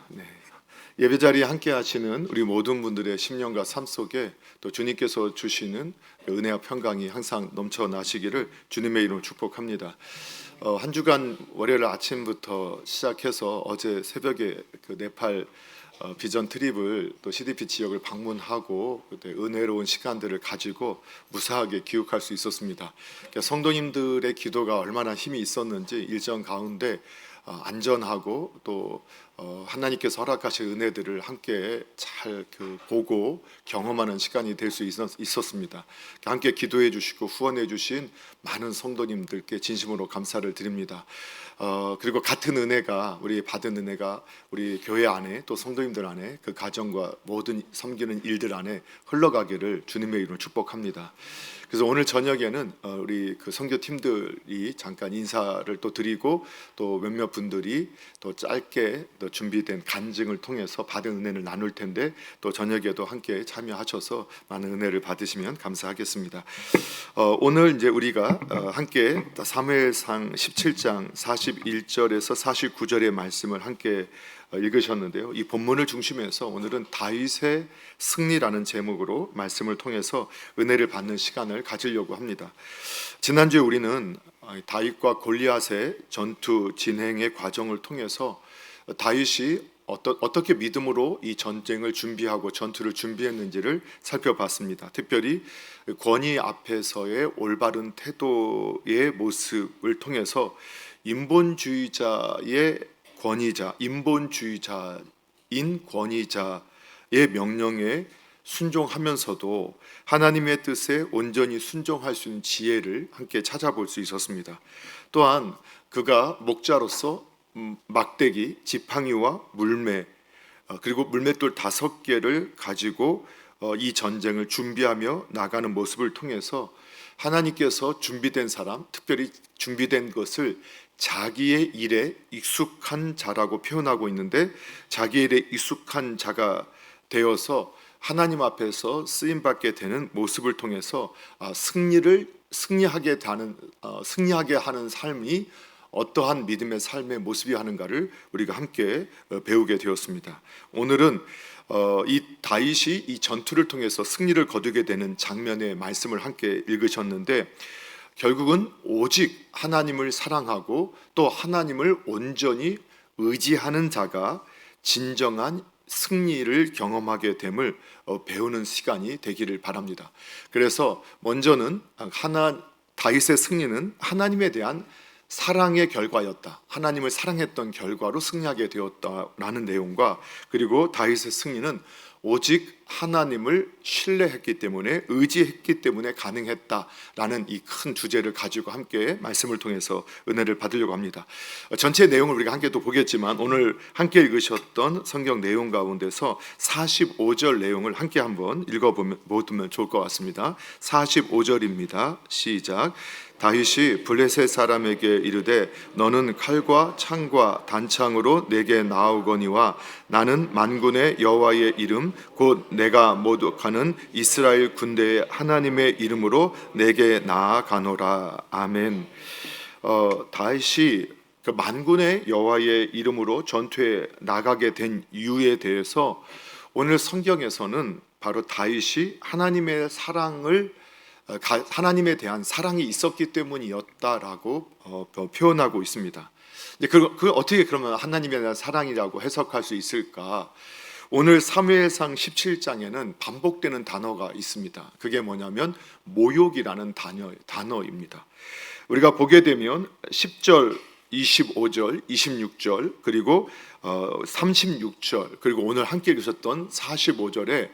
네. 예배 자리에 함께 하시는 우리 모든 분들의 심령과 삶 속에 또 주님께서 주시는 은혜와 평강이 항상 넘쳐나시기를 주님의 이름으로 축복합니다. 한 주간 월요일 아침부터 시작해서 어제 새벽에 그 네팔 비전 트립을 또 CDP 지역을 방문하고 그때 은혜로운 시간들을 가지고 무사하게 귀국할 수 있었습니다. 그러니까 성도님들의 기도가 얼마나 힘이 있었는지 일정 가운데 안전하고 또 하나님께서 허락하신 은혜들을 함께 잘 보고 경험하는 시간이 될 수 있었습니다. 함께 기도해 주시고 후원해 주신 많은 성도님들께 진심으로 감사를 드립니다. 그리고 같은 은혜가 우리 받은 은혜가 우리 교회 안에 또 성도님들 안에 그 가정과 모든 섬기는 일들 안에 흘러가기를 주님의 이름으로 축복합니다. 그래서 오늘 저녁에는 우리 그 선교팀들이 잠깐 인사를 또 드리고 또 몇몇 분들이 또 짧게 또 준비된 간증을 통해서 받은 은혜를 나눌 텐데 또 저녁에도 함께 참여하셔서 많은 은혜를 받으시면 감사하겠습니다. 오늘 이제 우리가 함께 사무엘상 17장 41절에서 49절의 말씀을 함께 읽으셨는데요. 이 본문을 중심해서 오늘은 다윗의 승리라는 제목으로 말씀을 통해서 은혜를 받는 시간을 가지려고 합니다. 지난주에 우리는 다윗과 골리앗의 전투 진행의 과정을 통해서 다윗이 어떻게 믿음으로 이 전쟁을 준비하고 전투를 준비했는지를 살펴봤습니다. 특별히 권위 앞에서의 올바른 태도의 모습을 통해서 인본주의자의 권위자, 인본주의자인 권위자의 명령에 순종하면서도 하나님의 뜻에 온전히 순종할 수 있는 지혜를 함께 찾아볼 수 있었습니다. 또한 그가 목자로서 막대기, 지팡이와 물매 그리고 물맷돌 5개를 가지고 이 전쟁을 준비하며 나가는 모습을 통해서 하나님께서 준비된 사람, 특별히 준비된 것을 자기의 일에 익숙한 자라고 표현하고 있는데 자기의 일에 익숙한 자가 되어서 하나님 앞에서 쓰임받게 되는 모습을 통해서 승리하게 하는 삶이 어떠한 믿음의 삶의 모습이 하는가를 우리가 함께 배우게 되었습니다. 오늘은 이 다윗이 이 전투를 통해서 승리를 거두게 되는 장면의 말씀을 함께 읽으셨는데 결국은 오직 하나님을 사랑하고 또 하나님을 온전히 의지하는 자가 진정한 승리를 경험하게 됨을 배우는 시간이 되기를 바랍니다. 그래서 먼저는 다윗의 승리는 하나님에 대한 사랑의 결과였다. 하나님을 사랑했던 결과로 승리하게 되었다라는 내용과 그리고 다윗의 승리는 오직 하나님을 신뢰했기 때문에 의지했기 때문에 가능했다라는 이 큰 주제를 가지고 함께 말씀을 통해서 은혜를 받으려고 합니다. 전체 내용을 우리가 함께 또 보겠지만 오늘 함께 읽으셨던 성경 내용 가운데서 45절 내용을 함께 한번 읽어보면 좋을 것 같습니다. 45절입니다. 시작. 다윗이 블레셋 사람에게 이르되 너는 칼과 창과 단창으로 내게 나아오거니와 나는 만군의 여호와의 이름 곧 내가 모독하는 이스라엘 군대의 하나님의 이름으로 내게 나아가노라. 아멘. 다윗이 그 만군의 여호와의 이름으로 전투에 나가게 된 이유에 대해서 오늘 성경에서는 바로 다윗이 하나님에 대한 사랑이 있었기 때문이었다라고 표현하고 있습니다. 그 어떻게 그러면 하나님에 대한 사랑이라고 해석할 수 있을까? 오늘 사무엘상 17장에는 반복되는 단어가 있습니다. 그게 뭐냐면 모욕이라는 단어입니다. 우리가 보게 되면 10절, 25절, 26절 그리고 36절 그리고 오늘 함께 읽으셨던 45절에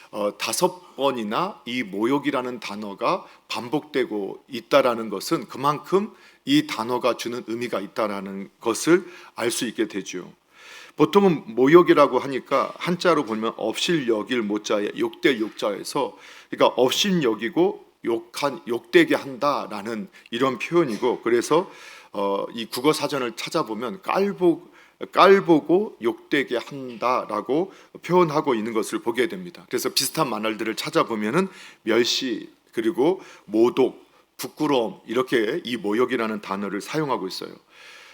5번이나 이 모욕이라는 단어가 반복되고 있다라는 것은 그만큼 이 단어가 주는 의미가 있다라는 것을 알 수 있게 되죠. 보통은 모욕이라고 하니까 한자로 보면 업실여길 모자에 욕될 욕자에서 그러니까 업신여기고 욕되게 한다라는 이런 표현이고 그래서 이 국어 사전을 찾아보면 깔보고 욕되게 한다라고 표현하고 있는 것을 보게 됩니다. 그래서 비슷한 만화들을 찾아보면은 멸시 그리고 모독, 부끄러움 이렇게 이 모욕이라는 단어를 사용하고 있어요.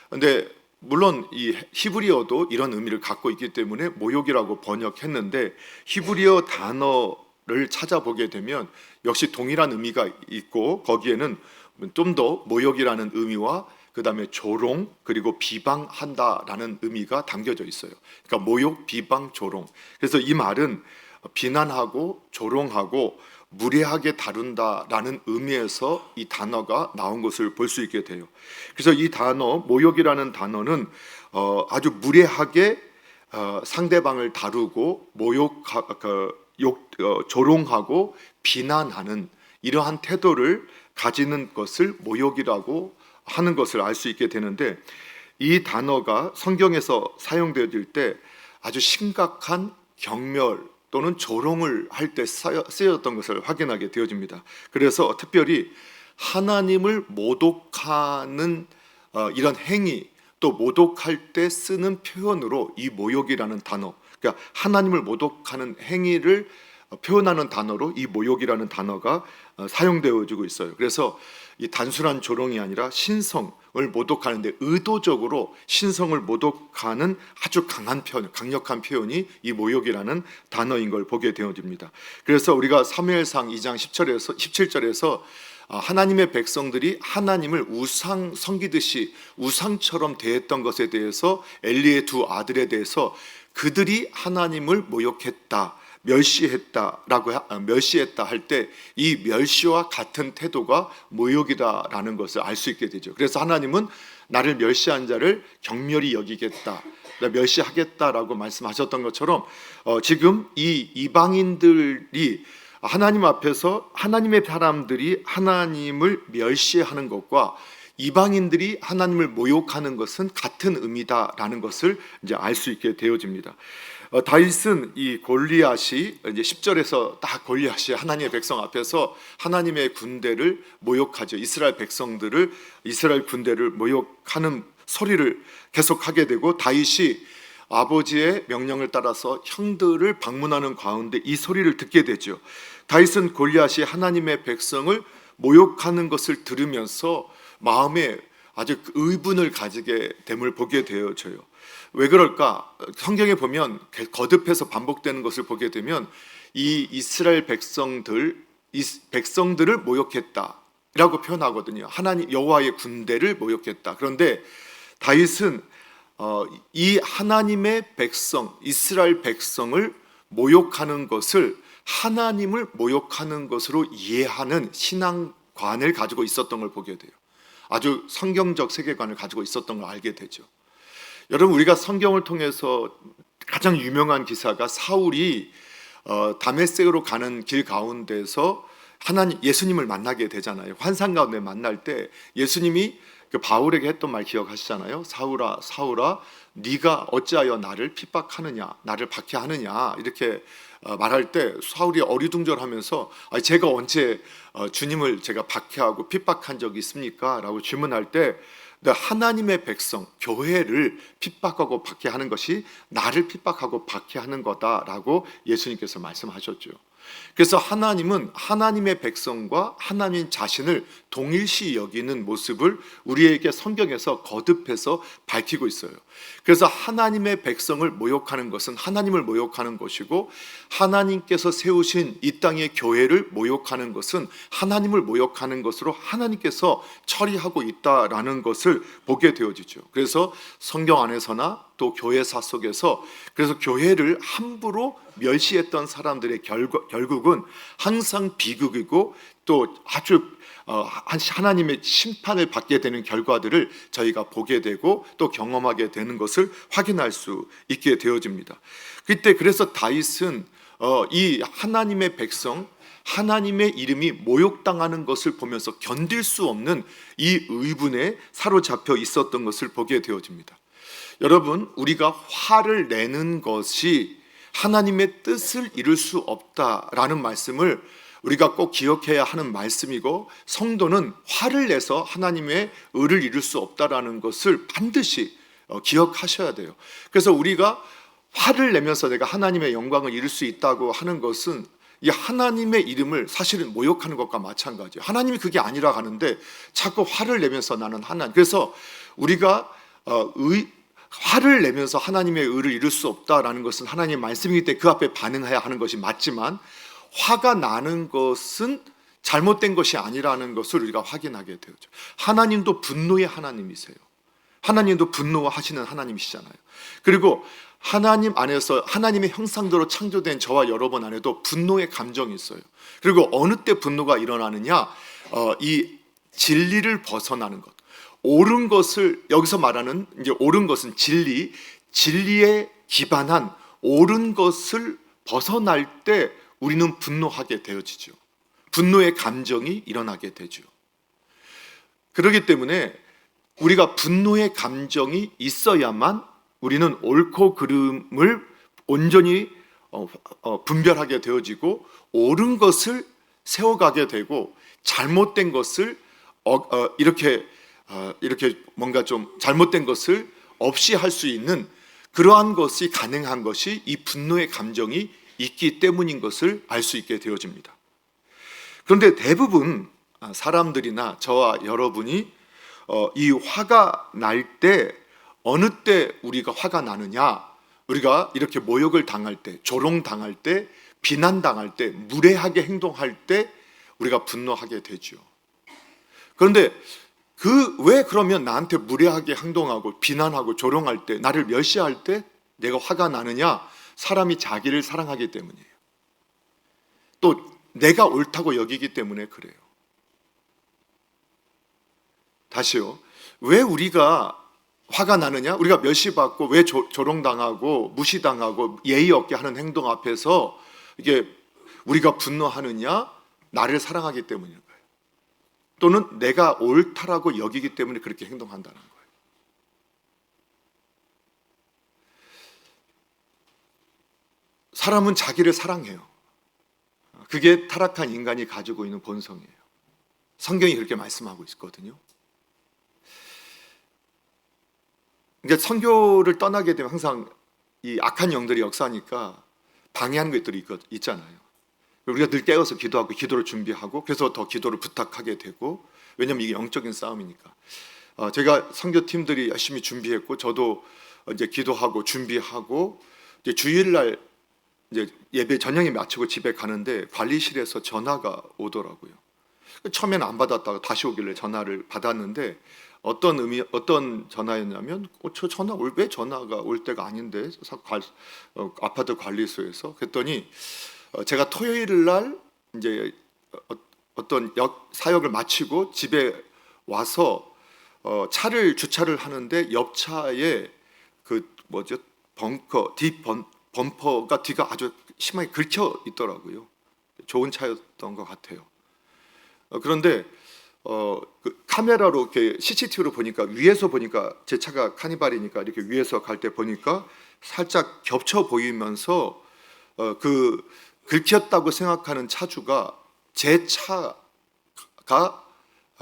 그런데 물론 이 히브리어도 이런 의미를 갖고 있기 때문에 모욕이라고 번역했는데 히브리어 단어를 찾아보게 되면 역시 동일한 의미가 있고 거기에는 좀 더 모욕이라는 의미와 그 다음에 조롱 그리고 비방한다라는 의미가 담겨져 있어요. 그러니까 모욕, 비방, 조롱. 그래서 이 말은 비난하고 조롱하고 무례하게 다룬다라는 의미에서 이 단어가 나온 것을 볼 수 있게 돼요. 그래서 이 단어 모욕이라는 단어는 아주 무례하게 상대방을 다루고 조롱하고 비난하는 이러한 태도를 가지는 것을 모욕이라고 하는 것을 알 수 있게 되는데 이 단어가 성경에서 사용되어질 때 아주 심각한 경멸 또는 조롱을 할 때 쓰였던 것을 확인하게 되어집니다. 그래서 특별히 하나님을 모독하는 이런 행위 또 모독할 때 쓰는 표현으로 이 모욕이라는 단어, 그러니까 하나님을 모독하는 행위를 표현하는 단어로 이 모욕이라는 단어가 사용되어지고 있어요. 그래서 이 단순한 조롱이 아니라 신성을 모독하는데 의도적으로 신성을 모독하는 아주 강한 표현, 강력한 표현이 이 모욕이라는 단어인 걸 보게 되어집니다. 그래서 우리가 사무엘상 2장 10절에서 17절에서 하나님의 백성들이 하나님을 우상 섬기듯이 우상처럼 대했던 것에 대해서 엘리의 두 아들에 대해서 그들이 하나님을 모욕했다, 멸시했다 할 때 이 멸시와 같은 태도가 모욕이다라는 것을 알 수 있게 되죠. 그래서 하나님은 나를 멸시한 자를 경멸히 여기겠다, 멸시하겠다라고 말씀하셨던 것처럼 지금 이 이방인들이 하나님 앞에서 하나님의 사람들이 하나님을 멸시하는 것과 이방인들이 하나님을 모욕하는 것은 같은 의미다라는 것을 이제 알 수 있게 되어집니다. 다윗은 이 골리앗이 이제 10절에서 딱 골리앗이 하나님의 백성 앞에서 하나님의 군대를 모욕하죠. 이스라엘 군대를 모욕하는 소리를 계속하게 되고 다윗이 아버지의 명령을 따라서 형들을 방문하는 가운데 이 소리를 듣게 되죠. 다윗은 골리앗이 하나님의 백성을 모욕하는 것을 들으면서 마음에 아주 의분을 가지게 됨을 보게 되어져요. 왜 그럴까? 성경에 보면 거듭해서 반복되는 것을 보게 되면 이 이스라엘 백성들을 모욕했다라고 표현하거든요. 하나님 여호와의 군대를 모욕했다. 그런데 다윗은 이 하나님의 백성, 이스라엘 백성을 모욕하는 것을 하나님을 모욕하는 것으로 이해하는 신앙관을 가지고 있었던 걸 보게 돼요. 아주 성경적 세계관을 가지고 있었던 걸 알게 되죠. 여러분, 우리가 성경을 통해서 가장 유명한 기사가 사울이 다메섹으로 가는 길 가운데서 예수님을 만나게 되잖아요. 환상 가운데 만날 때 예수님이 그 바울에게 했던 말 기억하시잖아요. 사울아, 사울아, 네가 어찌하여 나를 핍박하느냐, 나를 박해하느냐, 이렇게 말할 때 사울이 어리둥절하면서 제가 언제 주님을 제가 박해하고 핍박한 적이 있습니까? 라고 질문할 때 하나님의 백성, 교회를 핍박하고 박해하는 것이 나를 핍박하고 박해하는 거다라고 예수님께서 말씀하셨죠. 그래서 하나님은 하나님의 백성과 하나님 자신을 동일시 여기는 모습을 우리에게 성경에서 거듭해서 밝히고 있어요. 그래서 하나님의 백성을 모욕하는 것은 하나님을 모욕하는 것이고, 하나님께서 세우신 이 땅의 교회를 모욕하는 것은 하나님을 모욕하는 것으로 하나님께서 처리하고 있다라는 것을 보게 되어지죠. 그래서 성경 안에서나 또 교회사 속에서 그래서 교회를 함부로 멸시했던 사람들의 결국은 항상 비극이고 또 아주 하나님의 심판을 받게 되는 결과들을 저희가 보게 되고 또 경험하게 되는 것을 확인할 수 있게 되어집니다. 그래서 다윗은 이 하나님의 백성, 하나님의 이름이 모욕당하는 것을 보면서 견딜 수 없는 이 의분에 사로잡혀 있었던 것을 보게 되어집니다. 여러분, 우리가 화를 내는 것이 하나님의 뜻을 이룰 수 없다라는 말씀을 우리가 꼭 기억해야 하는 말씀이고, 성도는 화를 내서 하나님의 의를 이룰 수 없다라는 것을 반드시 기억하셔야 돼요. 그래서 우리가 화를 내면서 내가 하나님의 영광을 이룰 수 있다고 하는 것은 이 하나님의 이름을 사실은 모욕하는 것과 마찬가지예요. 하나님이 그게 아니라 하는데 자꾸 화를 내면서 나는 하나님. 그래서 우리가 화를 내면서 하나님의 의를 이룰 수 없다라는 것은 하나님의 말씀이기 때문에 그 앞에 반응해야 하는 것이 맞지만, 화가 나는 것은 잘못된 것이 아니라는 것을 우리가 확인하게 되죠. 하나님도 분노의 하나님이세요. 하나님도 분노하시는 하나님이시잖아요. 그리고 하나님 안에서 하나님의 형상대로 창조된 저와 여러분 안에도 분노의 감정이 있어요. 그리고 어느 때 분노가 일어나느냐, 이 진리를 벗어나는 것, 옳은 것을, 여기서 말하는 이제 옳은 것은 진리에 기반한 옳은 것을 벗어날 때 우리는 분노하게 되어지죠. 분노의 감정이 일어나게 되죠. 그렇기 때문에 우리가 분노의 감정이 있어야만 우리는 옳고 그름을 온전히 분별하게 되어지고, 옳은 것을 세워가게 되고, 잘못된 것을 이렇게 뭔가 좀 잘못된 것을 없이 할 수 있는 그러한 것이 가능한 것이 이 분노의 감정이 있기 때문인 것을 알 수 있게 되어집니다. 그런데 대부분 사람들이나 저와 여러분이 이 화가 날 때, 어느 때 우리가 화가 나느냐, 우리가 이렇게 모욕을 당할 때, 조롱당할 때, 비난당할 때, 무례하게 행동할 때 우리가 분노하게 되죠. 그런데 왜 그러면 나한테 무례하게 행동하고 비난하고 조롱할 때, 나를 멸시할 때 내가 화가 나느냐? 사람이 자기를 사랑하기 때문이에요. 또 내가 옳다고 여기기 때문에 그래요. 다시요. 왜 우리가 화가 나느냐? 우리가 멸시받고 왜 조롱당하고 무시당하고 예의 없게 하는 행동 앞에서 이게 우리가 분노하느냐? 나를 사랑하기 때문인 거예요. 또는 내가 옳다라고 여기기 때문에 그렇게 행동한다는 거예요. 사람은 자기를 사랑해요. 그게 타락한 인간이 가지고 있는 본성이에요. 성경이 그렇게 말씀하고 있거든요. 그러니까 선교를 떠나게 되면 항상 이 악한 영들이 역사하니까 방해하는 것들이 있잖아요. 우리가 늘 깨어서 기도하고 기도를 준비하고, 그래서 더 기도를 부탁하게 되고, 왜냐하면 이게 영적인 싸움이니까. 제가 선교팀들이 열심히 준비했고, 저도 이제 기도하고 준비하고, 이제 주일날 이제 예배 전형에 마치고 집에 가는데 관리실에서 전화가 오더라고요. 처음에는 안 받았다가 다시 오길래 전화를 받았는데, 어떤 전화였냐면, 왜 전화가 올 때가 아닌데, 아파트 관리소에서. 그랬더니 제가 토요일 날 이제 어떤 사역을 마치고 집에 와서 차를 주차를 하는데, 옆 차에 범퍼가 뒤가 아주 심하게 긁혀 있더라고요. 좋은 차였던 것 같아요. 그런데 그 카메라로 이렇게 CCTV로 보니까, 위에서 보니까 제 차가 카니발이니까 이렇게 위에서 갈 때 보니까 살짝 겹쳐 보이면서 그 긁혔다고 생각하는 차주가 제 차가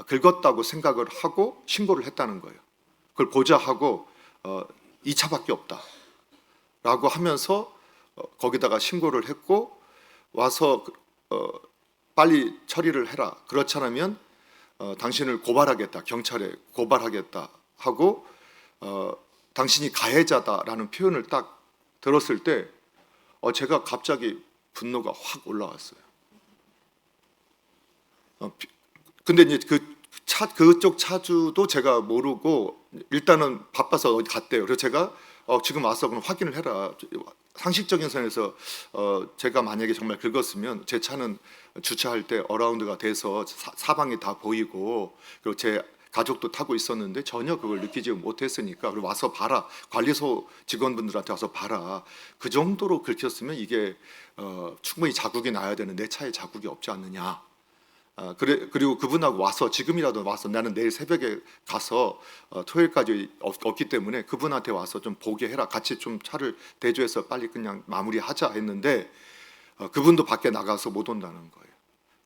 긁었다고 생각을 하고 신고를 했다는 거예요. 그걸 보자 하고 이 차밖에 없다 라고 하면서 거기다가 신고를 했고, 와서 빨리 처리를 해라, 그렇지 않으면 당신을 고발하겠다, 경찰에 고발하겠다 하고, 당신이 가해자다라는 표현을 딱 들었을 때 제가 갑자기 분노가 확 올라왔어요. 근데 이제 그쪽 차주도 제가 모르고, 일단은 바빠서 어디 갔대요. 그래서 제가 지금 와서 그럼 확인을 해라. 상식적인 선에서 제가 만약에 정말 긁었으면 제 차는 주차할 때 어라운드가 돼서 사방이 다 보이고, 그리고 제 가족도 타고 있었는데 전혀 그걸 느끼지 못했으니까, 그리고 와서 봐라, 관리소 직원분들한테 와서 봐라, 그 정도로 긁혔으면 이게 충분히 자국이 나야 되는 내 차에 자국이 없지 않느냐. 그리고 그분하고 와서, 지금이라도 와서, 나는 내일 새벽에 가서 토요일까지 없기 때문에 그분한테 와서 좀 보게 해라, 같이 좀 차를 대조해서 빨리 그냥 마무리하자 했는데, 그분도 밖에 나가서 못 온다는 거예요.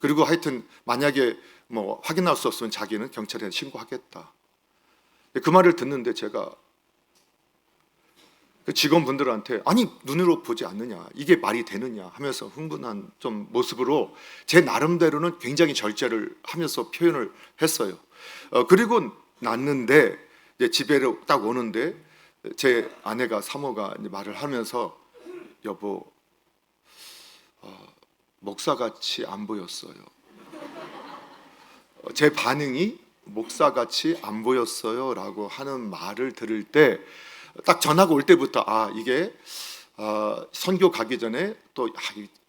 그리고 하여튼 만약에 뭐 확인할 수 없으면 자기는 경찰에 신고하겠다. 그 말을 듣는데 제가 그 직원분들한테, 아니 눈으로 보지 않느냐, 이게 말이 되느냐 하면서 흥분한 좀 모습으로 제 나름대로는 굉장히 절제를 하면서 표현을 했어요. 그리고 났는데 이제 집에 딱 오는데 제 아내가 사모가 이제 말을 하면서 여보 목사같이 안 보였어요. 제 반응이 목사같이 안 보였어요라고 하는 말을 들을 때 딱 전화가 올 때부터 이게 선교 가기 전에 또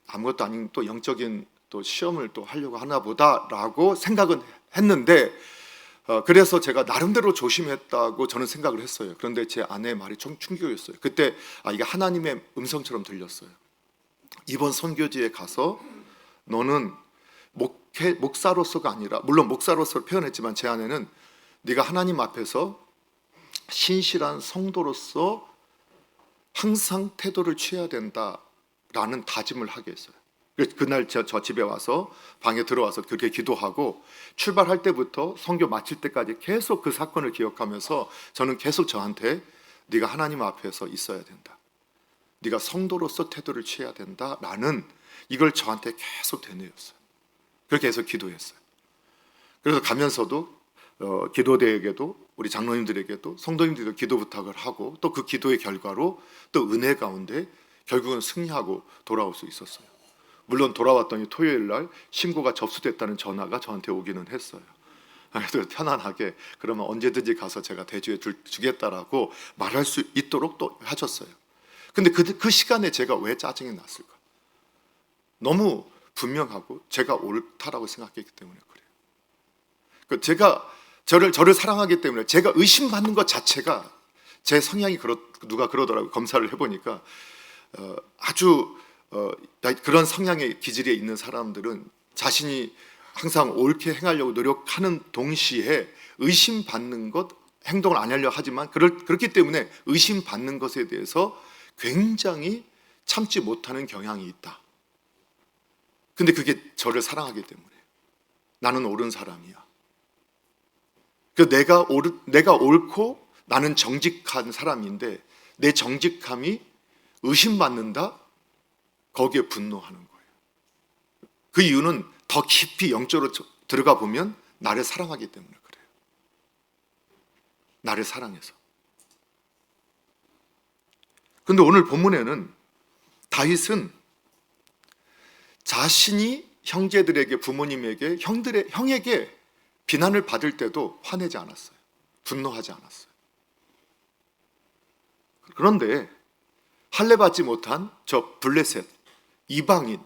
아무것도 아닌 또 영적인 또 시험을 또 하려고 하나 보다라고 생각은 했는데 그래서 제가 나름대로 조심했다고 저는 생각을 했어요. 그런데 제 아내의 말이 좀 충격이었어요. 그때 이게 하나님의 음성처럼 들렸어요. 이번 선교지에 가서 너는 목사로서가 아니라, 물론 목사로서 표현했지만 제 아내는 네가 하나님 앞에서 신실한 성도로서 항상 태도를 취해야 된다라는 다짐을 하게 했어요. 그날 저 집에 와서 방에 들어와서 그렇게 기도하고 출발할 때부터 선교 마칠 때까지 계속 그 사건을 기억하면서 저는 계속 저한테 네가 하나님 앞에서 있어야 된다, 네가 성도로서 태도를 취해야 된다라는 이걸 저한테 계속 되뇌었어요. 그렇게 해서 기도했어요. 그래서 가면서도 기도대에게도 우리 장로님들에게도 성도님들에게도 기도 부탁을 하고 또 그 기도의 결과로 또 은혜 가운데 결국은 승리하고 돌아올 수 있었어요. 물론 돌아왔더니 토요일 날 신고가 접수됐다는 전화가 저한테 오기는 했어요. 그래서 편안하게 그러면 언제든지 가서 제가 대주해 주겠다라고 말할 수 있도록 또 하셨어요. 근데 그 시간에 제가 왜 짜증이 났을까? 너무 분명하고 제가 옳다라고 생각했기 때문에 그래요. 제가 저를 사랑하기 때문에 제가 의심받는 것 자체가 제 성향이 누가 그러더라고요. 검사를 해보니까 아주 그런 성향의 기질에 있는 사람들은 자신이 항상 옳게 행하려고 노력하는 동시에 의심받는 것, 행동을 안 하려고 하지만 그렇기 때문에 의심받는 것에 대해서 굉장히 참지 못하는 경향이 있다. 근데 그게 저를 사랑하기 때문에 나는 옳은 사람이야. 내가 옳고 나는 정직한 사람인데 내 정직함이 의심받는다? 거기에 분노하는 거예요. 그 이유는 더 깊이 영적으로 들어가 보면 나를 사랑하기 때문에 그래요. 나를 사랑해서. 그런데 오늘 본문에는 다윗은 자신이 형제들에게, 부모님에게, 형에게 비난을 받을 때도 화내지 않았어요. 분노하지 않았어요. 그런데 할례받지 못한 저 블레셋 이방인이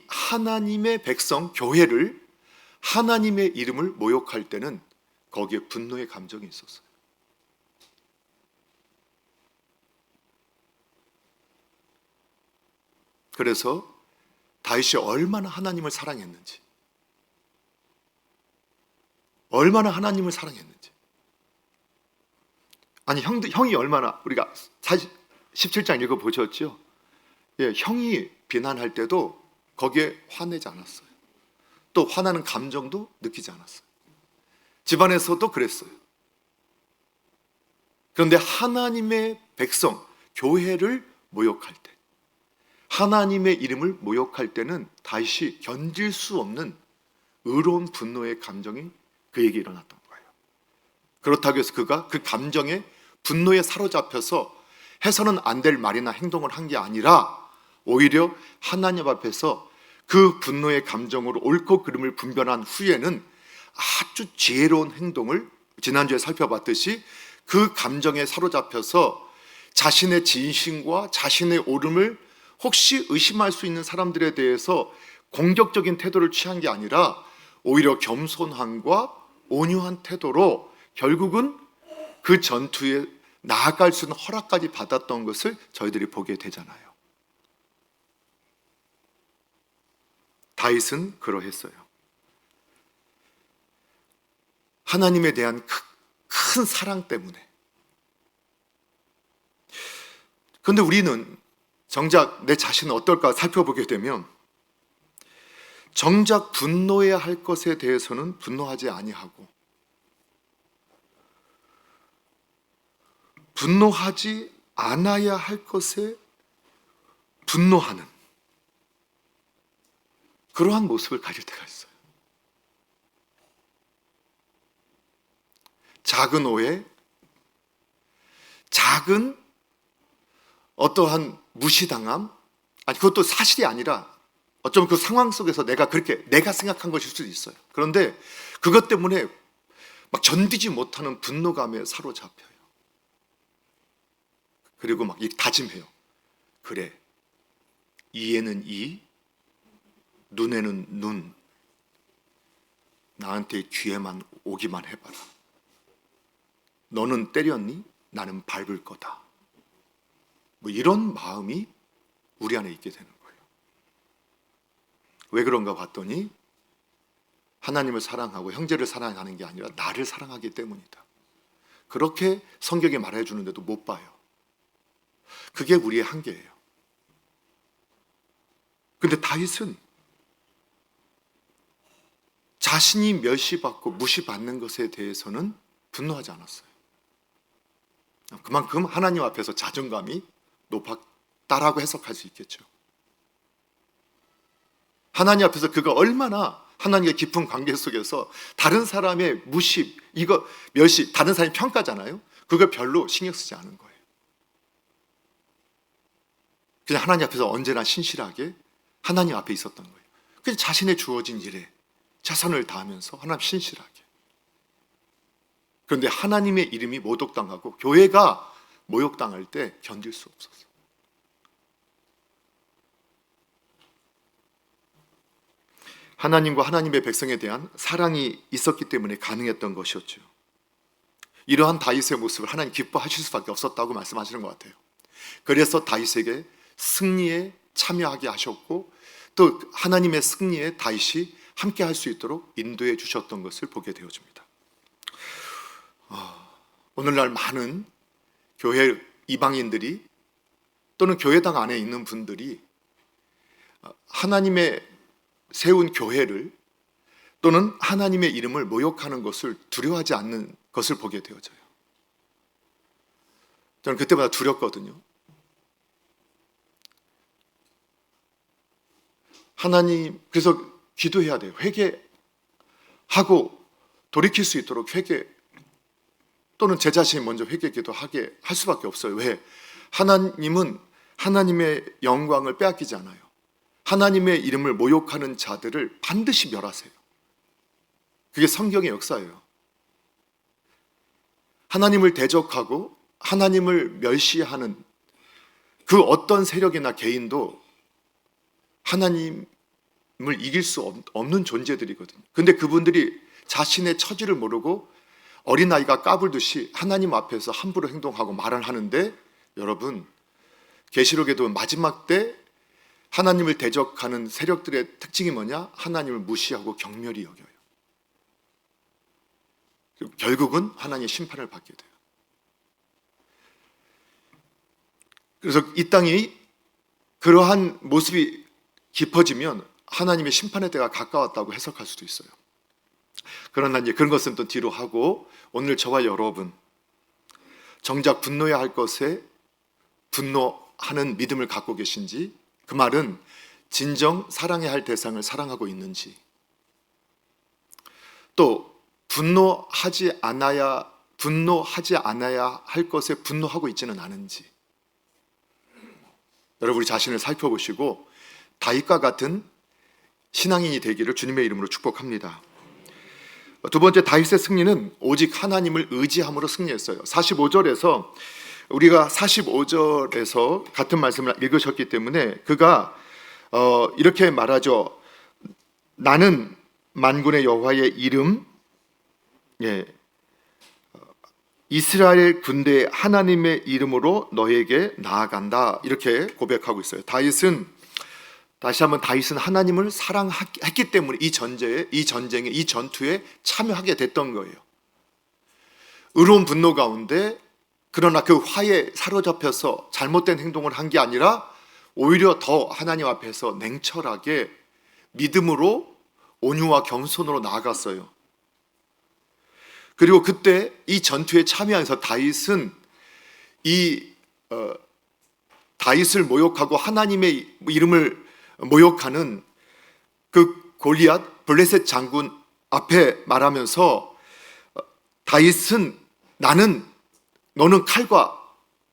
하나님의 백성 교회를, 하나님의 이름을 모욕할 때는 거기에 분노의 감정이 있었어요. 그래서 다윗이 얼마나 하나님을 사랑했는지, 얼마나 하나님을 사랑했는지. 아니 형이 얼마나, 우리가 17장 읽어보셨죠? 예, 형이 비난할 때도 거기에 화내지 않았어요. 또 화나는 감정도 느끼지 않았어요. 집안에서도 그랬어요. 그런데 하나님의 백성, 교회를 모욕할 때, 하나님의 이름을 모욕할 때는 다윗이 견딜 수 없는 의로운 분노의 감정이 그에게 일어났던 거예요. 그렇다고 해서 그가 그 감정에, 분노에 사로잡혀서 해서는 안 될 말이나 행동을 한 게 아니라 오히려 하나님 앞에서 그 분노의 감정으로 옳고 그름을 분별한 후에는 아주 지혜로운 행동을, 지난주에 살펴봤듯이 그 감정에 사로잡혀서 자신의 진심과 자신의 옳음을 혹시 의심할 수 있는 사람들에 대해서 공격적인 태도를 취한 게 아니라 오히려 겸손함과 온유한 태도로 결국은 그 전투에 나아갈 수 있는 허락까지 받았던 것을 저희들이 보게 되잖아요. 다윗은 그러했어요. 하나님에 대한 큰 사랑 때문에. 그런데 우리는 정작 내 자신은 어떨까 살펴보게 되면 정작 분노해야 할 것에 대해서는 분노하지 아니하고 분노하지 않아야 할 것에 분노하는 그러한 모습을 가질 때가 있어요. 작은 오해, 작은 어떠한 무시당함, 아니 그것도 사실이 아니라 어쩌면 그 상황 속에서 내가 생각한 것일 수도 있어요. 그런데 그것 때문에 막 견디지 못하는 분노감에 사로잡혀요. 그리고 막 다짐해요. 그래, 이에는 이, 눈에는 눈, 나한테 귀에만 오기만 해봐라. 너는 때렸니? 나는 밟을 거다. 뭐 이런 마음이 우리 안에 있게 되는 거예요. 왜 그런가 봤더니 하나님을 사랑하고 형제를 사랑하는 게 아니라 나를 사랑하기 때문이다. 그렇게 성경에 말해주는데도 못 봐요. 그게 우리의 한계예요. 근데 다윗은 자신이 멸시받고 무시받는 것에 대해서는 분노하지 않았어요. 그만큼 하나님 앞에서 자존감이 높았다라고 해석할 수 있겠죠. 하나님 앞에서 그가 얼마나 하나님과 깊은 관계 속에서 다른 사람의 무시, 멸시, 다른 사람의 평가잖아요. 그걸 별로 신경 쓰지 않은 거예요. 그냥 하나님 앞에서 언제나 신실하게 하나님 앞에 있었던 거예요. 그냥 자신의 주어진 일에 최선을 다하면서 하나님 신실하게. 그런데 하나님의 이름이 모독당하고 교회가 모욕당할 때 견딜 수 없었어요. 하나님과 하나님의 백성에 대한 사랑이 있었기 때문에 가능했던 것이었죠. 이러한 다윗의 모습을 하나님 기뻐하실 수밖에 없었다고 말씀하시는 것 같아요. 그래서 다윗에게 승리에 참여하게 하셨고 또 하나님의 승리에 다윗이 함께 할 수 있도록 인도해 주셨던 것을 보게 되어집니다. 오늘날 많은 교회 이방인들이 또는 교회당 안에 있는 분들이 하나님의 세운 교회를 또는 하나님의 이름을 모욕하는 것을 두려워하지 않는 것을 보게 되어져요. 저는 그때마다 두렵거든요. 하나님, 그래서 기도해야 돼요. 회개하고 돌이킬 수 있도록 회개 또는 제 자신이 먼저 회개 기도하게 할 수밖에 없어요. 왜? 하나님은 하나님의 영광을 빼앗기지 않아요. 하나님의 이름을 모욕하는 자들을 반드시 멸하세요. 그게 성경의 역사예요. 하나님을 대적하고 하나님을 멸시하는 그 어떤 세력이나 개인도 하나님을 이길 수 없는 존재들이거든요. 근데 그분들이 자신의 처지를 모르고 어린아이가 까불듯이 하나님 앞에서 함부로 행동하고 말을 하는데, 여러분, 계시록에도 마지막 때 하나님을 대적하는 세력들의 특징이 뭐냐? 하나님을 무시하고 경멸히 여겨요. 결국은 하나님의 심판을 받게 돼요. 그래서 이 땅이 그러한 모습이 깊어지면 하나님의 심판의 때가 가까웠다고 해석할 수도 있어요. 그러나 이제 그런 것은 또 뒤로 하고, 오늘 저와 여러분 정작 분노해야 할 것에 분노하는 믿음을 갖고 계신지, 그 말은 진정 사랑해야 할 대상을 사랑하고 있는지, 또 분노하지 않아야 할 것에 분노하고 있지는 않은지, 여러분 우리 자신을 살펴보시고 다윗과 같은 신앙인이 되기를 주님의 이름으로 축복합니다. 두 번째, 다윗의 승리는 오직 하나님을 의지함으로 승리했어요. 45절에서 우리가 45절에서 같은 말씀을 읽으셨기 때문에 그가 이렇게 말하죠. 나는 만군의 여호와의 이름, 이스라엘 군대의 하나님의 이름으로 너에게 나아간다, 이렇게 고백하고 있어요. 다시 한번 다윗은 하나님을 사랑했기 때문에 이 전쟁에 이 전투에 참여하게 됐던 거예요. 의로운 분노 가운데, 그러나 그 화에 사로잡혀서 잘못된 행동을 한 게 아니라 오히려 더 하나님 앞에서 냉철하게 믿음으로 온유와 겸손으로 나아갔어요. 그리고 그때 이 전투에 참여하면서 다윗은 다윗을 모욕하고 하나님의 이름을 모욕하는 그 골리앗 블레셋 장군 앞에 말하면서 다윗은 너는 칼과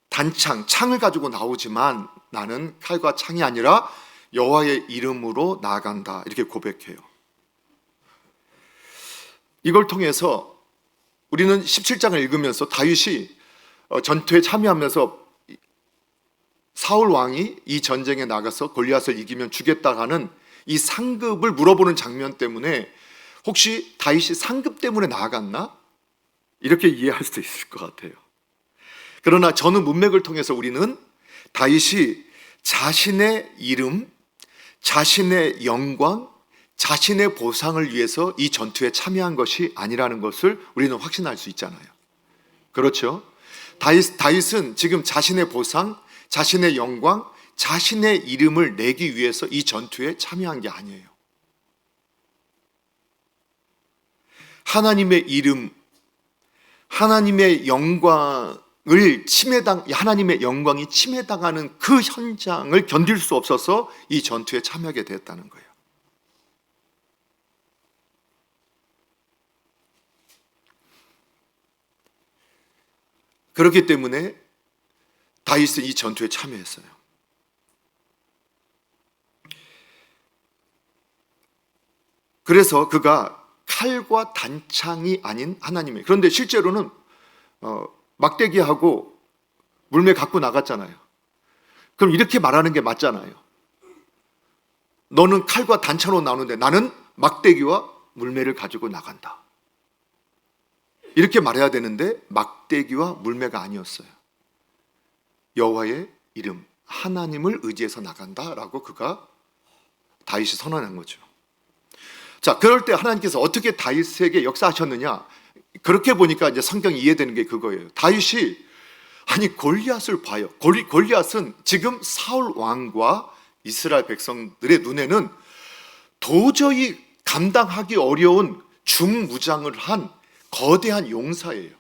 단창, 창을 가지고 나오지만 나는 칼과 창이 아니라 여호와의 이름으로 나아간다, 이렇게 고백해요. 이걸 통해서 우리는 17장을 읽으면서 다윗이 전투에 참여하면서 사울 왕이 이 전쟁에 나가서 골리앗을 이기면 주겠다라는 이 상급을 물어보는 장면 때문에 혹시 다윗이 상급 때문에 나아갔나? 이렇게 이해할 수도 있을 것 같아요. 그러나 전후 문맥을 통해서 우리는 다윗이 자신의 이름, 자신의 영광, 자신의 보상을 위해서 이 전투에 참여한 것이 아니라는 것을 우리는 확신할 수 있잖아요. 그렇죠? 다윗은 지금 자신의 보상, 자신의 영광, 자신의 이름을 내기 위해서 이 전투에 참여한 게 아니에요. 하나님의 이름, 하나님의 하나님의 영광이 침해당하는 그 현장을 견딜 수 없어서 이 전투에 참여하게 됐다는 거예요. 그렇기 때문에 다윗은 이 전투에 참여했어요. 그래서 그가 칼과 단창이 아닌 하나님의, 그런데 실제로는 막대기하고 물매 갖고 나갔잖아요. 그럼 이렇게 말하는 게 맞잖아요. 너는 칼과 단창으로 나오는데 나는 막대기와 물매를 가지고 나간다, 이렇게 말해야 되는데 막대기와 물매가 아니었어요. 여호와의 이름, 하나님을 의지해서 나간다라고 다윗이 선언한 거죠. 자, 그럴 때 하나님께서 어떻게 다윗에게 역사하셨느냐? 그렇게 보니까 이제 성경이 이해되는 게 그거예요. 다윗이 골리앗을 봐요. 골리앗은 지금 사울 왕과 이스라엘 백성들의 눈에는 도저히 감당하기 어려운 중무장을 한 거대한 용사예요.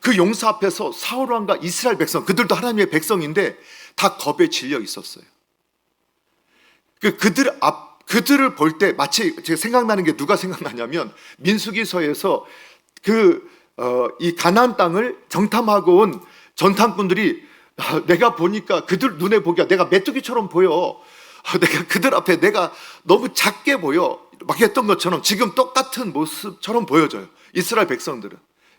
그 용사 앞에서 사울 왕과 이스라엘 백성, 그들도 하나님의 백성인데 다 겁에 질려 있었어요. 그들을 볼 때 마치 제가 생각나는 게 누가 생각나냐면 민수기서에서 이 가나안 땅을 정탐하고 온 전탐꾼들이 내가 보니까 그들 눈에 보기가 내가 메뚜기처럼 보여, 내가 그들 앞에 내가 너무 작게 보여, 막 했던 것처럼 지금 똑같은 모습처럼 보여져요. 이스라엘 백성들은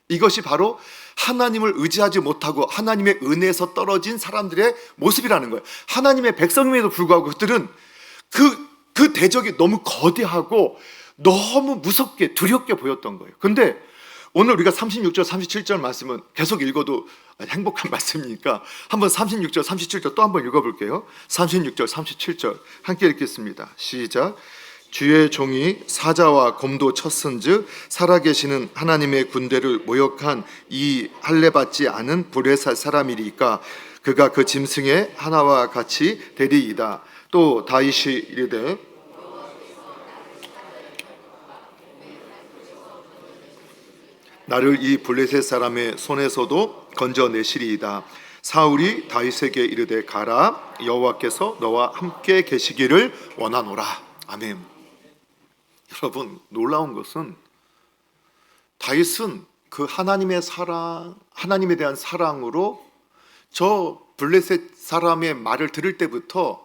이것이 바로 하나님을 의지하지 못하고 하나님의 은혜에서 떨어진 사람들의 모습이라는 거예요. 하나님의 백성임에도 불구하고 그들은 그 대적이 너무 거대하고 너무 무섭게 두렵게 보였던 거예요. 근데 오늘 우리가 36절 37절 말씀은 계속 읽어도 행복한 말씀이니까 한번 36절 37절 또 한번 읽어볼게요. 36절 37절 함께 읽겠습니다. 시작. 주의 종이 사자와 곰도 쳤은즉 살아계시는 하나님의 군대를 모욕한 이 할례받지 않은 불에 살 사람이리까 그가 그 짐승의 하나와 같이 되리이다. 또 다윗이 이르되 나를 이 블레셋 사람의 손에서도 건져내시리이다. 사울이 다윗에게 이르되 가라, 여호와께서 너와 함께 계시기를 원하노라. 아멘. 여러분, 놀라운 것은 다윗은 그 하나님의 사랑, 하나님에 대한 사랑으로 저 블레셋 사람의 말을 들을 때부터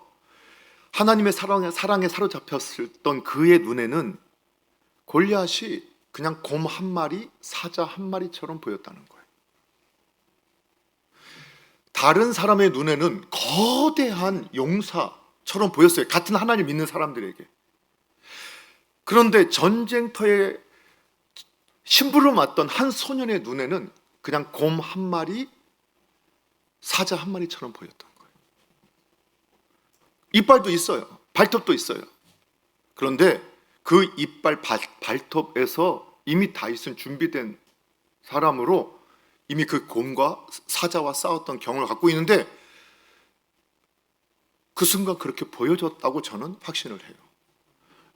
하나님의 사랑에 사로잡혔던 그의 눈에는 골리앗이 그냥 곰 한 마리, 사자 한 마리처럼 보였다는 거예요. 다른 사람의 눈에는 거대한 용사처럼 보였어요. 같은 하나님 믿는 사람들에게. 그런데 전쟁터에 심부름 왔던 한 소년의 눈에는 그냥 곰 한 마리, 사자 한 마리처럼 보였던 거예요. 이빨도 있어요. 발톱도 있어요. 그런데 그 이빨 발톱에서 이미 다윗은 준비된 사람으로 이미 그 곰과 사자와 싸웠던 경험을 갖고 있는데 그 순간 그렇게 보여줬다고 저는 확신을 해요.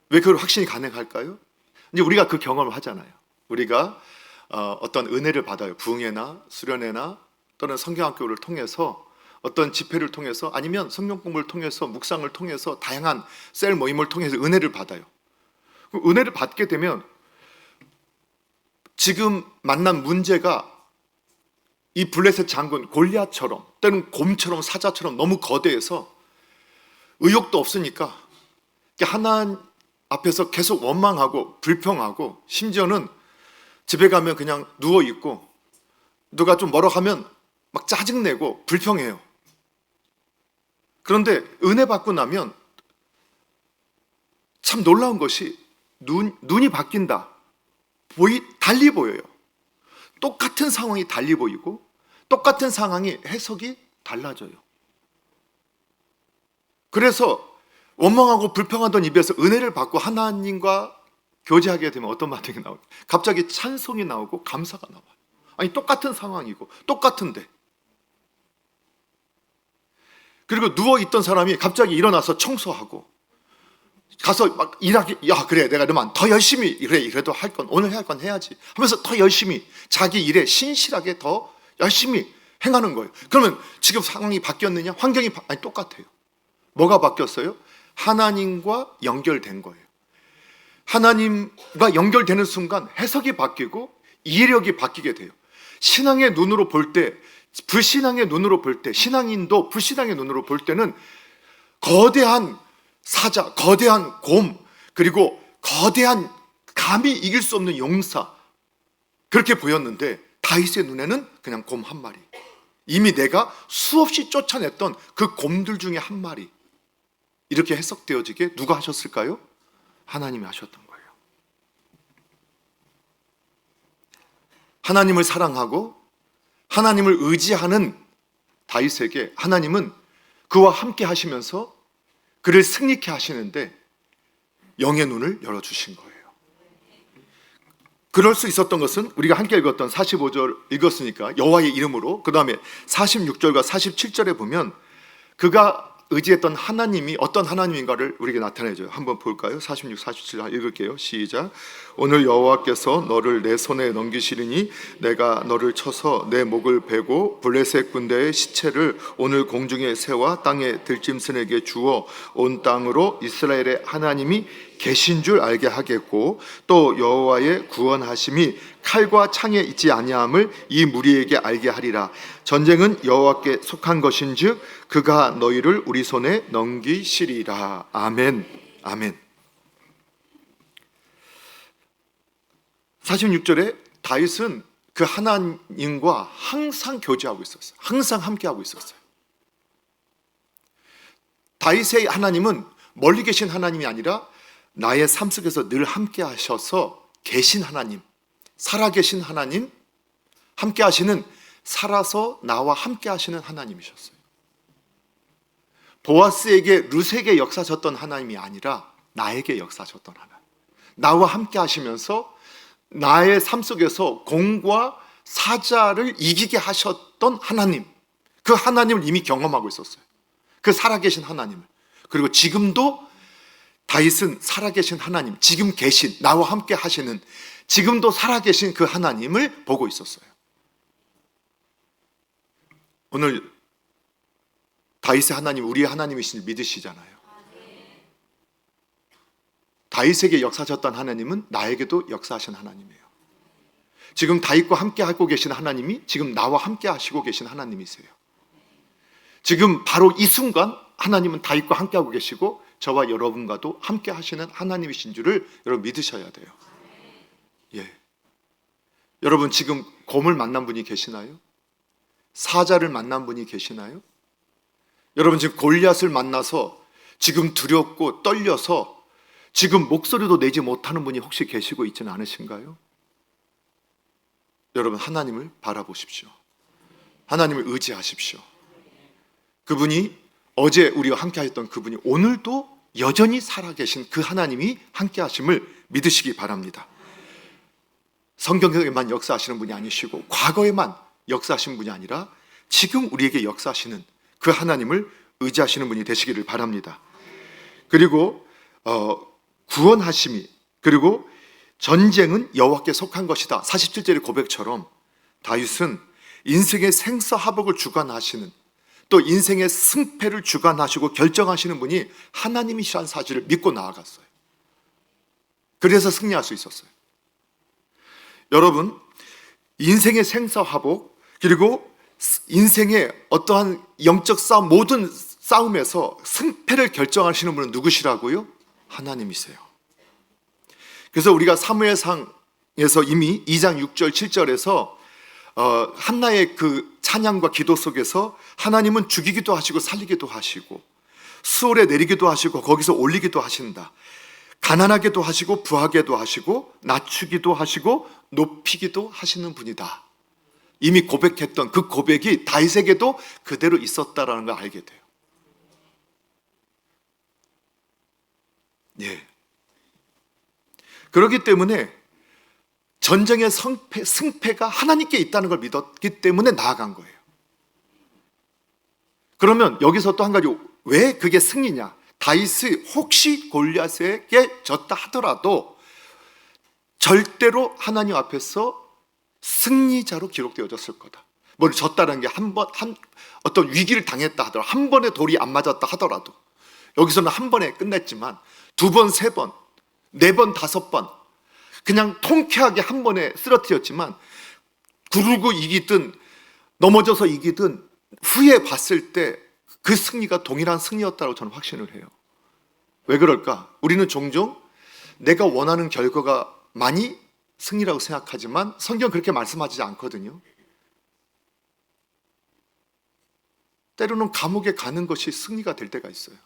왜 그걸 확신이 가능할까요? 이제 우리가 그 경험을 하잖아요. 우리가 어떤 은혜를 받아요. 부흥회나 수련회나 또는 성경학교를 통해서 어떤 집회를 통해서 아니면 성경 공부를 통해서 묵상을 통해서 다양한 셀 모임을 통해서 은혜를 받아요. 은혜를 받게 되면 지금 만난 문제가 이 블레셋 장군 골리앗처럼 때는 곰처럼 사자처럼 너무 거대해서 의욕도 없으니까 하나님 앞에서 계속 원망하고 불평하고 심지어는 집에 가면 그냥 누워있고 누가 좀 뭐라 하면 막 짜증내고 불평해요. 그런데 은혜 받고 나면 참 놀라운 것이 눈이 바뀐다. 달리 보여요. 똑같은 상황이 달리 보이고 똑같은 상황이 해석이 달라져요. 그래서 원망하고 불평하던 입에서 은혜를 받고 하나님과 교제하게 되면 어떤 반응이 나오죠? 갑자기 찬송이 나오고 감사가 나와요. 아니 똑같은 상황이고 똑같은데. 그리고 누워있던 사람이 갑자기 일어나서 청소하고 가서 막 일하기, 야 그래 내가 그러면 더 열심히 그래 이래도 할 건 오늘 해야 할 건 해야지 하면서 더 열심히 자기 일에 신실하게 더 열심히 행하는 거예요. 그러면 지금 상황이 바뀌었느냐? 환경이 아니 똑같아요. 뭐가 바뀌었어요? 하나님과 연결된 거예요. 하나님과 연결되는 순간 해석이 바뀌고 이해력이 바뀌게 돼요. 신앙의 눈으로 볼 때, 불신앙의 눈으로 볼 때, 신앙인도 불신앙의 눈으로 볼 때는 거대한 사자, 거대한 곰, 그리고 거대한 감히 이길 수 없는 용사 그렇게 보였는데 다윗의 눈에는 그냥 곰 한 마리. 이미 내가 수없이 쫓아냈던 그 곰들 중에 한 마리. 이렇게 해석되어지게 누가 하셨을까요? 하나님이 하셨던 거예요. 하나님을 사랑하고 하나님을 의지하는 다윗에게 하나님은 그와 함께 하시면서 그를 승리케 하시는데 영의 눈을 열어주신 거예요. 그럴 수 있었던 것은 우리가 함께 읽었던 45절 읽었으니까 여호와의 이름으로, 그 다음에 46절과 47절에 보면 그가 의지했던 하나님이 어떤 하나님인가를 우리에게 나타내줘요. 한번 볼까요? 46, 47 읽을게요. 시작. 오늘 여호와께서 너를 내 손에 넘기시리니 내가 너를 쳐서 내 목을 베고 블레셋 군대의 시체를 오늘 공중의 새와 땅의 들짐승에게 주어 온 땅으로 이스라엘의 하나님이 계신 줄 알게 하겠고 또 여호와의 구원하심이 칼과 창에 있지 아니함을 이 무리에게 알게 하리라. 전쟁은 여호와께 속한 것인즉 그가 너희를 우리 손에 넘기시리라. 아멘. 아멘. 46절에 다윗은 그 하나님과 항상 교제하고 있었어요. 항상 함께하고 있었어요. 다윗의 하나님은 멀리 계신 하나님이 아니라 나의 삶 속에서 늘 함께 하셔서 계신 하나님, 살아계신 하나님, 함께 하시는, 살아서 나와 함께 하시는 하나님이셨어요. 보아스에게 룻에게 역사하셨던 하나님이 아니라 나에게 역사하셨던 하나님, 나와 함께 하시면서 나의 삶 속에서 공과 사자를 이기게 하셨던 하나님, 그 하나님을 이미 경험하고 있었어요. 그 살아계신 하나님을. 그리고 지금도 다윗은 살아계신 하나님, 지금 계신, 나와 함께 하시는, 지금도 살아계신 그 하나님을 보고 있었어요. 오늘 다윗의 하나님, 우리의 하나님이신 믿으시잖아요. 다윗에게 역사하셨던 하나님은 나에게도 역사하신 하나님이에요. 지금 다윗과 함께 하고 계신 하나님이 지금 나와 함께 하시고 계신 하나님이세요. 지금 바로 이 순간 하나님은 다윗과 함께 하고 계시고 저와 여러분과도 함께 하시는 하나님이신 줄을 여러분 믿으셔야 돼요. 예. 여러분 지금 곰을 만난 분이 계시나요? 사자를 만난 분이 계시나요? 여러분 지금 골리앗을 만나서 지금 두렵고 떨려서 지금 목소리도 내지 못하는 분이 혹시 계시고 있지는 않으신가요? 여러분 하나님을 바라보십시오. 하나님을 의지하십시오. 그분이 어제 우리와 함께 하셨던 그분이 오늘도 여전히 살아계신 그 하나님이 함께 하심을 믿으시기 바랍니다. 성경에만 역사하시는 분이 아니시고 과거에만 역사하신 분이 아니라 지금 우리에게 역사하시는 그 하나님을 의지하시는 분이 되시기를 바랍니다. 그리고 구원하심이, 그리고 전쟁은 여호와께 속한 것이다. 47절의 고백처럼 다윗은 인생의 생사화복을 주관하시는, 또 인생의 승패를 주관하시고 결정하시는 분이 하나님이시라는 사실을 믿고 나아갔어요. 그래서 승리할 수 있었어요. 여러분, 인생의 생사화복, 그리고 인생의 어떠한 영적 싸움, 모든 싸움에서 승패를 결정하시는 분은 누구시라고요? 하나님이세요. 그래서 우리가 사무엘상에서 이미 2장 6절 7절에서 한나의 그 찬양과 기도 속에서 하나님은 죽이기도 하시고 살리기도 하시고 수월에 내리기도 하시고 거기서 올리기도 하신다. 가난하게도 하시고 부하게도 하시고 낮추기도 하시고 높이기도 하시는 분이다. 이미 고백했던 그 고백이 다윗에게도 그대로 있었다라는 걸 알게 돼요. 예. 그렇기 때문에 전쟁의 승패가 하나님께 있다는 걸 믿었기 때문에 나아간 거예요. 그러면 여기서 또 한 가지, 왜 그게 승리냐? 다윗이 혹시 골리앗에게 졌다 하더라도 절대로 하나님 앞에서 승리자로 기록되어졌을 거다. 뭘 졌다는 게 어떤 위기를 당했다 하더라도, 한 번에 돌이 안 맞았다 하더라도, 여기서는 한 번에 끝냈지만 두 번, 세 번, 네 번, 다섯 번 그냥 통쾌하게 한 번에 쓰러뜨렸지만 구르고 이기든 넘어져서 이기든 후에 봤을 때 그 승리가 동일한 승리였다고 저는 확신을 해요. 왜 그럴까? 우리는 종종 내가 원하는 결과가 많이 승리라고 생각하지만 성경 그렇게 말씀하지 않거든요. 때로는 감옥에 가는 것이 승리가 될 때가 있어요.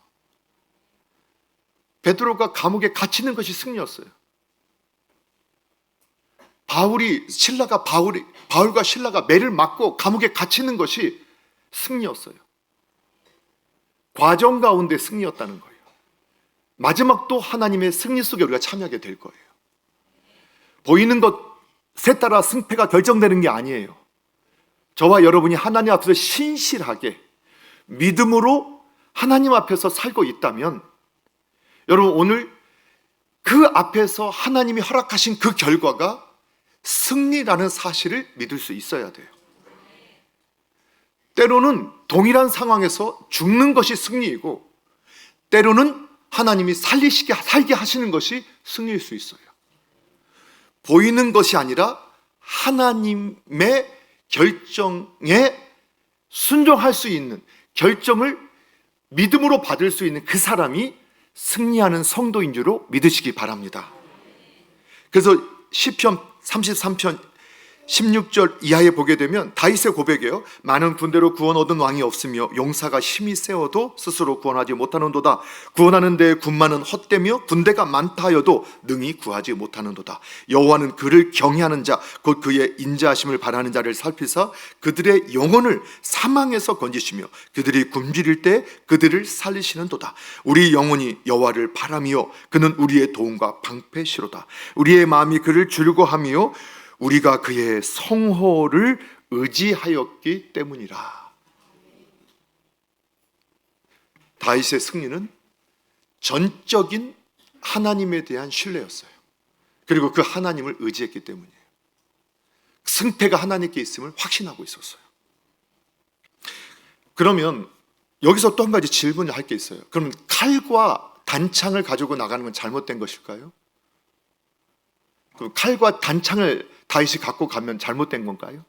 베드로가 감옥에 갇히는 것이 승리였어요. 바울과 신라가 매를 맞고 감옥에 갇히는 것이 승리였어요. 과정 가운데 승리였다는 거예요. 마지막도 하나님의 승리 속에 우리가 참여하게 될 거예요. 보이는 것에 따라 승패가 결정되는 게 아니에요. 저와 여러분이 하나님 앞에서 신실하게 믿음으로 하나님 앞에서 살고 있다면, 여러분 오늘 그 앞에서 하나님이 허락하신 그 결과가 승리라는 사실을 믿을 수 있어야 돼요. 때로는 동일한 상황에서 죽는 것이 승리이고, 때로는 하나님이 살게 하시는 것이 승리일 수 있어요. 보이는 것이 아니라 하나님의 결정에 순종할 수 있는, 결정을 믿음으로 받을 수 있는 그 사람이 승리하는 성도인 줄로 믿으시기 바랍니다. 그래서 시편 33편 16절 이하에 보게 되면 다윗의 고백이에요. 많은 군대로 구원 얻은 왕이 없으며 용사가 힘이 세어도 스스로 구원하지 못하는도다. 구원하는 데에 군마는 헛되며 군대가 많다 하여도 능히 구하지 못하는도다. 여호와는 그를 경외하는 자 곧 그의 인자하심을 바라는 자를 살피사 그들의 영혼을 사망에서 건지시며 그들이 굶주릴 때 그들을 살리시는도다. 우리 영혼이 여호와를 바라며 그는 우리의 도움과 방패시로다. 우리의 마음이 그를 즐거워하며 우리가 그의 성호를 의지하였기 때문이라. 다윗의 승리는 전적인 하나님에 대한 신뢰였어요. 그리고 그 하나님을 의지했기 때문이에요. 승패가 하나님께 있음을 확신하고 있었어요. 그러면 여기서 또 한 가지 질문을 할 게 있어요. 그럼 칼과 단창을 가지고 나가는 건 잘못된 것일까요? 그럼 칼과 단창을 다윗이 갖고 가면 잘못된 건가요?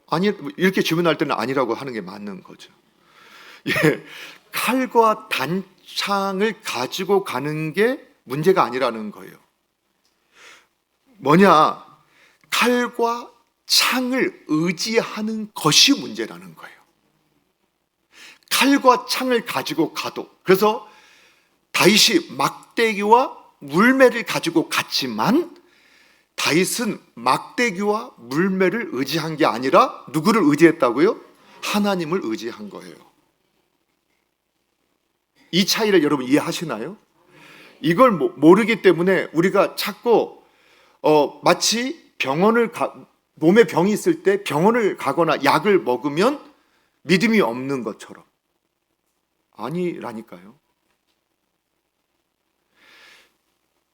아니, 이렇게 질문할 때는 아니라고 하는 게 맞는 거죠. 예, 칼과 단창을 가지고 가는 게 문제가 아니라는 거예요. 뭐냐? 칼과 창을 의지하는 것이 문제라는 거예요. 칼과 창을 가지고 가도, 그래서 다윗이 막대기와 물매를 가지고 갔지만 다윗은 막대기와 물매를 의지한 게 아니라 누구를 의지했다고요? 하나님을 의지한 거예요. 이 차이를 여러분 이해하시나요? 이걸 모르기 때문에 우리가 자꾸 마치 몸에 병이 있을 때 병원을 가거나 약을 먹으면 믿음이 없는 것처럼. 아니라니까요.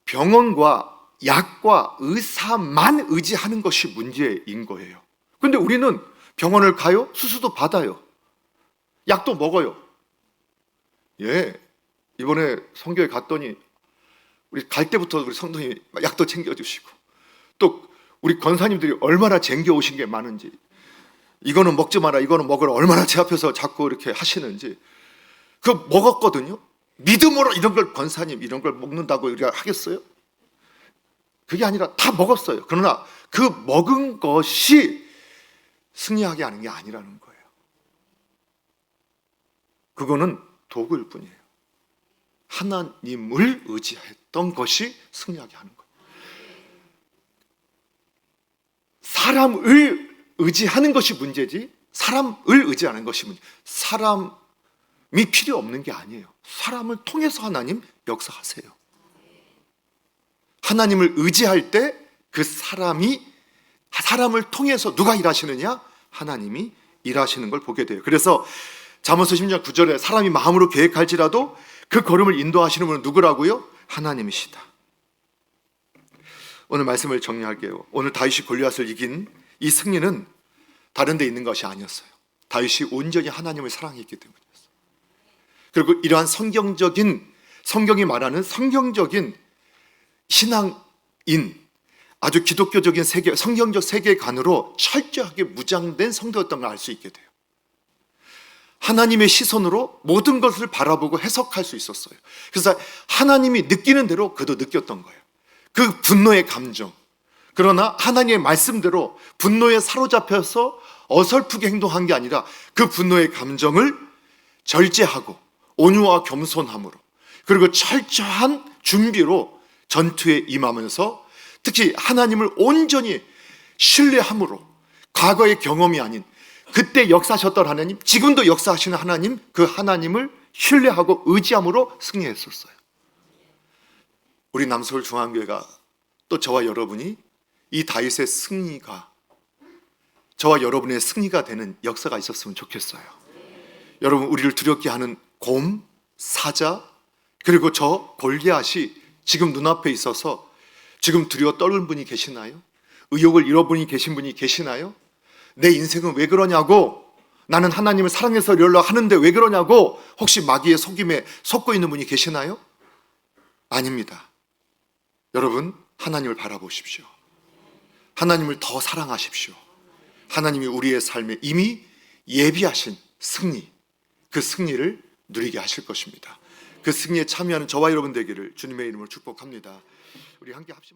병원과 약과 의사만 의지하는 것이 문제인 거예요. 근데 우리는 병원을 가요? 수술도 받아요. 약도 먹어요. 예, 이번에 성교회 갔더니 우리 갈 때부터 우리 성도님이 약도 챙겨주시고, 또 우리 권사님들이 얼마나 쟁겨 오신 게 많은지, 이거는 먹지 마라, 이거는 먹으라, 얼마나 제 앞에서 자꾸 이렇게 하시는지. 그거 먹었거든요. 믿음으로 이런 걸 권사님 이런 걸 먹는다고 우리가 하겠어요? 그게 아니라 다 먹었어요. 그러나 그 먹은 것이 승리하게 하는 게 아니라는 거예요. 그거는 도구일 뿐이에요. 하나님을 의지했던 것이 승리하게 하는 거예요. 사람을 의지하는 것이 문제지 사람을 의지하는 것이 문제. 사람이 필요 없는 게 아니에요. 사람을 통해서 하나님 역사하세요. 하나님을 의지할 때 그 사람을 통해서 누가 일하시느냐? 하나님이 일하시는 걸 보게 돼요. 그래서 잠언서 10장 9절에 사람이 마음으로 계획할지라도 그 걸음을 인도하시는 분은 누구라고요? 하나님이시다. 오늘 말씀을 정리할게요. 오늘 다윗이 골리앗을 이긴 이 승리는 다른 데 있는 것이 아니었어요. 다윗이 온전히 하나님을 사랑했기 때문이었어요. 그리고 이러한 성경이 말하는 성경적인 신앙인, 아주 기독교적인 세계, 성경적 세계관으로 철저하게 무장된 성도였던 걸 알 수 있게 돼요. 하나님의 시선으로 모든 것을 바라보고 해석할 수 있었어요. 그래서 하나님이 느끼는 대로 그도 느꼈던 거예요. 그 분노의 감정. 그러나 하나님의 말씀대로 분노에 사로잡혀서 어설프게 행동한 게 아니라 그 분노의 감정을 절제하고 온유와 겸손함으로, 그리고 철저한 준비로 전투에 임하면서 특히 하나님을 온전히 신뢰함으로, 과거의 경험이 아닌 그때 역사하셨던 하나님, 지금도 역사하시는 하나님, 그 하나님을 신뢰하고 의지함으로 승리했었어요. 우리 남서울 중앙교회가 또 저와 여러분이 이 다윗의 승리가, 저와 여러분의 승리가 되는 역사가 있었으면 좋겠어요. 여러분, 우리를 두렵게 하는 곰, 사자, 그리고 저 골리앗이 지금 눈앞에 있어서 지금 두려워 떨는 분이 계시나요? 의욕을 잃어버린 계신 분이 계시나요? 내 인생은 왜 그러냐고, 나는 하나님을 사랑해서 이러려 하는데 왜 그러냐고 혹시 마귀의 속임에 속고 있는 분이 계시나요? 아닙니다. 여러분, 하나님을 바라보십시오. 하나님을 더 사랑하십시오. 하나님이 우리의 삶에 이미 예비하신 승리, 그 승리를 누리게 하실 것입니다. 그 승리에 참여하는 저와 여러분 되기를 주님의 이름으로 축복합니다. 우리 함께 합심하시죠.